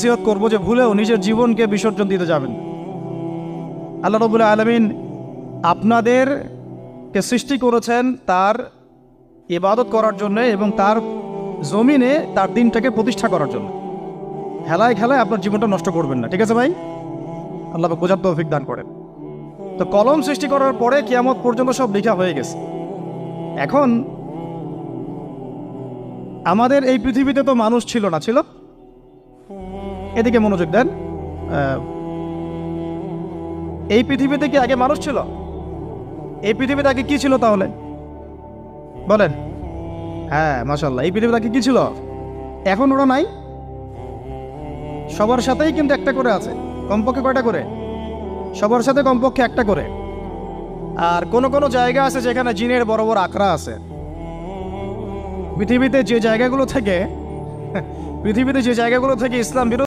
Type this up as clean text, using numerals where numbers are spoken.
নসিহত করবো যে ভুলেও নিজের জীবনকে বিসর্জন দিতে যাবেন। আল্লাহ রাব্বুল আলামিন আপনাদেরকে সৃষ্টি করেছেন তার ইবাদত করার জন্য এবং তার জমিনে তার দিনটাকে প্রতিষ্ঠা করার জন্য। খেলায় খেলায় আপনার জীবনটা নষ্ট করবেন না, ঠিক আছে ভাই? আল্লাহ পাক বোঝার তৌফিক দান করেন। তো কলম সৃষ্টি করার পরে কিয়ামত পর্যন্ত সব লেখা হয়ে গেছে। এখন আমাদের এই পৃথিবীতে তো মানুষ ছিল না, ছিল? এদিকে মনোযোগ দেন। এই পৃথিবীতে কি আগে মানুষ ছিল? এই পৃথিবীতে আগে কি ছিল তাহলে বলেন? হ্যাঁ, মাশাআল্লাহ। এই পৃথিবীতে আগে কি ছিল? এখন ওরা নাই। সবার সাথেই কিন্তু একটা করে আছে, কমপক্ষে কয়টা করে? সবার সাথে কমপক্ষে একটা করে। আর কোন কোন জায়গা আছে যেখানে জিনের বড় বড় আখড়া আছে। পৃথিবীতে যে জায়গাগুলো থেকে ইসলাম বিরোধী